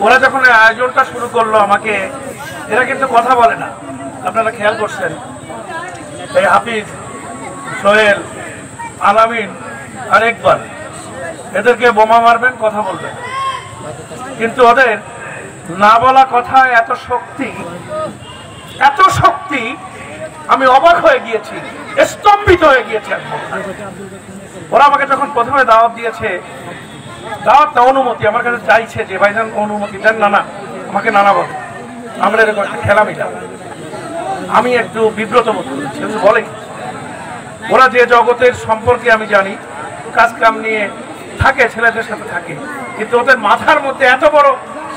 ওরা যখন আয়োজনটা শুরু করলো আমাকে, এরা কিন্তু কথা বলে না, আপনারা খেয়াল করছেন। এই হাফিজ, সোহেল, আলামিন আরেকবার এদেরকে বোমা মারবেন, কথা বলবেন, কিন্তু ওদের না বলা কথায় এত শক্তি, আমি অবাক হয়ে গিয়েছি, স্তম্ভিত হয়ে গিয়েছি। ওরা আমাকে যখন প্রথমে দাওয়াত দিয়েছে, দাওয়াত না অনুমতি আমার কাছে চাইছে যে ভাইজান অনুমতি দেন, নানা আমাকে নানা বলে, আমরা এরকম একটা খেলা মিলাম। আমি একটু বিব্রত বোধ করেছি, বলে ওরা যে জগতের সম্পর্কে আমি জানি, কাজ কাম নিয়ে থাকে, ছেলেদের সাথে থাকে, কিন্তু ওদের মাথার মধ্যে এত বড়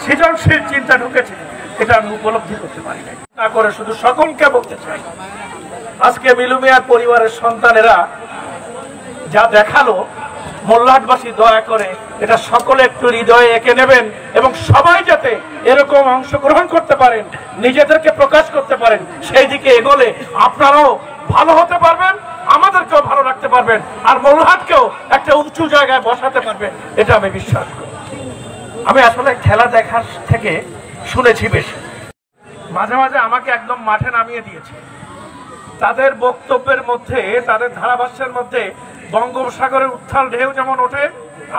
সৃজনশীল চিন্তা ঢুকেছে, এটা আমি উপলব্ধি করতে পারি না করে শুধু সকলকে বলতে চাই, আজকে মিলু মিয়ার পরিবারের সন্তানেরা যা দেখালো, মোল্লাহাটবাসী দয়া করে এটা সকলে একটু হৃদয়ে এঁকে নেবেন এবং সবাই যাতে এরকম অংশগ্রহণ করতে পারেন, নিজেদেরকে প্রকাশ করতে পারেন, সেই দিকে এগোলে আপনারাও ভালো হতে পারবেন, আমাদেরকেও ভালো রাখতে পারবেন, আর মোল্লাহাটকেও একটা উঁচু জায়গায় বসাতে পারবেন, এটা আমি বিশ্বাস করি। আমি আসলে খেলা দেখার থেকে শুনেছি বেশি। মাঝে মাঝে আমাকে একদম মাঠে নামিয়ে দিয়েছে। তাদের বক্তব্যের মধ্যে, তাদের ধারাভাষ্যের মধ্যে বঙ্গোপসাগরের উত্থাল ঢেউ যেমন ওঠে,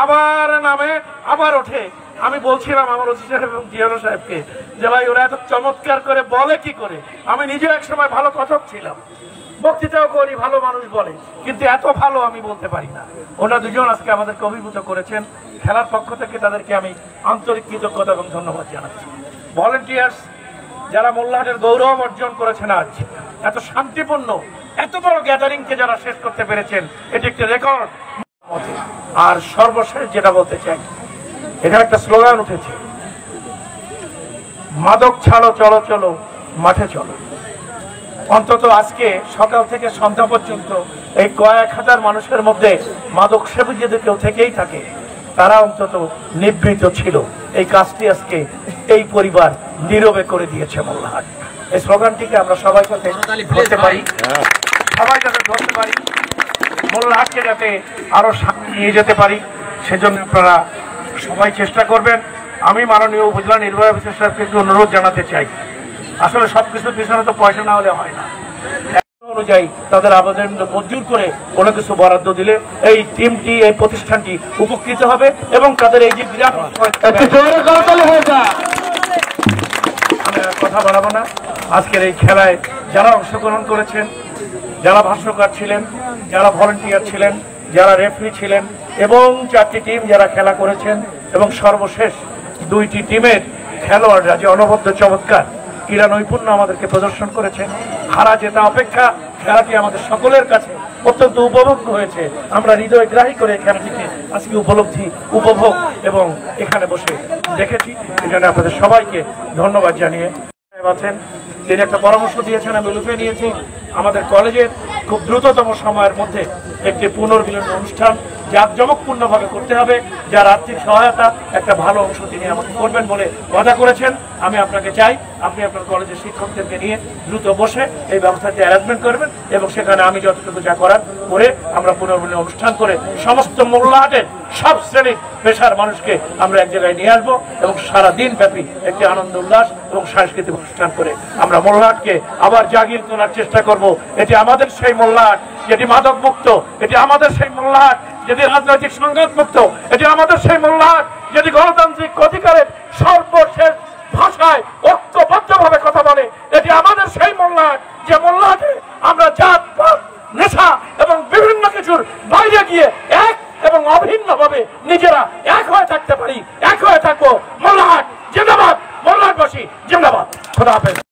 আবার নামে, আবার ওঠে। আমি বলছিলাম আমার ওসি সাহেব এবং জিয়ানো সাহেবকে যে ভাই ওরা এত চমৎকার করে বলে কি করে। আমি নিজেও এক সময় ভালো কথক ছিলাম, বক্তৃতাও করি, ভালো মানুষ বলে, কিন্তু এত ভালো আমি বলতে পারি না। ওরা দুজন আজকে আমাদেরকে অভিভূত করেছেন। খেলার পক্ষ থেকে তাদেরকে আমি আন্তরিক কৃতজ্ঞতা এবং ধন্যবাদ জানাচ্ছি। ভলেন্টিয়ার্স যারা মোল্লাহাটের গৌরব অর্জন করেছেন, আজ এত শান্তিপূর্ণ এত বড় গ্যাদারিংকে যারা শেষ করতে পেরেছেন, এটি একটি রেকর্ড। আর সর্বশেষ যেটা বলতে চাই, এখানে একটা স্লোগান উঠেছে, মাদক ছাড়ো, চলো চলো মাঠে চলো। অন্তত আজকে সকাল থেকে সন্ধ্যা পর্যন্ত এই কয়েক হাজার মানুষের মধ্যে মাদক সেবী যদি কেউ থেকেই থাকে, তারা অন্তত নিবৃত ছিল। এই কাজটি আজকে এই পরিবার নীরবে করে দিয়েছে মোল্লাহাট। এই স্লোগানটিকে আমরা সবাই যাতে ধরতে পারি, মোল্লাহাটকে যাতে আরো সামনে নিয়ে যেতে পারি, সেজন্য আপনারা সবাই চেষ্টা করবেন। আমি মাননীয় উপজেলা নির্বাহী অফিসার সাহেবকে একটু অনুরোধ জানাতে চাই, আসলে সবকিছুর পিছনে তো পয়সা না হলে হয় না। অনুযায়ী তাদের আবেদন মঞ্জুর করে কোনো কিছু বরাদ্দ দিলে এই টিমটি, এই প্রতিষ্ঠানটি উপকৃত হবে এবং তাদের এই যে বিরাট, আমি কথা বাড়াবো না। আজকের এই খেলায় যারা অংশগ্রহণ করেছেন, যারা ভাষ্যকার ছিলেন, যারা ভলেন্টিয়ার ছিলেন, যারা রেফারি ছিলেন এবং 4টি টিম যারা খেলা করেছেন, এবং সর্বশেষ 2টি টিমের খেলোয়াড়রা যে অনবদ্য চমৎকার ক্রীড়া নৈপুণ্য আমাদেরকে প্রদর্শন করেছেন, হারা জেতা অপেক্ষা খেলাটি আমাদের সকলের কাছে অত্যন্ত উপভোগ্য হয়েছে। আমরা হৃদয়গ্রাহী করে খেলাটিকে আজকে উপভোগ এবং এখানে বসে দেখেছি। এই জন্য আপনাদের সবাইকে ধন্যবাদ জানিয়ে আছেন, তিনি একটা পরামর্শ দিয়েছেন, আমি লুফে নিয়েছি। আমাদের কলেজের খুব দ্রুততম সময়ের মধ্যে একটি পুনর্মিলন অনুষ্ঠান জাঁকজমকপূর্ণভাবে করতে হবে, যার আর্থিক সহায়তা একটা ভালো অংশ তিনি আমাকে করবেন বলে ওয়াদা করেছেন। আমি আপনাকে চাই আপনি আপনার কলেজের শিক্ষকদেরকে নিয়ে দ্রুত বসে এই ব্যবস্থাটি অ্যারেঞ্জমেন্ট করবেন এবং সেখানে আমি যতটুকু যা করার করে আমরা পুনর্মিলন অনুষ্ঠান করে সমস্ত মোল্লাহাটের সব শ্রেণীর পেশার মানুষকে আমরা এক জায়গায় নিয়ে আসবো এবং সারা দিন ব্যাপী একটি আনন্দ উল্লাস এবং সাংস্কৃতিক অনুষ্ঠান করে আমরা মোল্লাহাটকে আবার জাগিয়ে তোলার চেষ্টা করব। এটি আমাদের সেই মোল্লাহাট যেটি মাদক মুক্ত, এটি আমাদের সেই মোল্লাহাট যেটি রাজনৈতিক সংঘাত মুক্ত, এটি আমাদের সেই মোল্লাহাট যেটি গণতান্ত্রিক অধিকারের সর্বশেষ ভাষায় ঐক্যবদ্ধভাবে কথা বলে, এটি আমাদের সেই মোল্লাহাট যে মোল্লাহাটে আমরা জাত পাত নেশা এবং বিভিন্ন কিছুর বাইরে গিয়ে এক এবং অভিন্নভাবে নিজেরা এক হয়ে থাকতে পারি, এক হয়ে থাকবো। মোল্লাহাট জিন্দাবাদ, মোল্লাহাটবাসী জিন্দাবাদ। খোদা হাফেজ।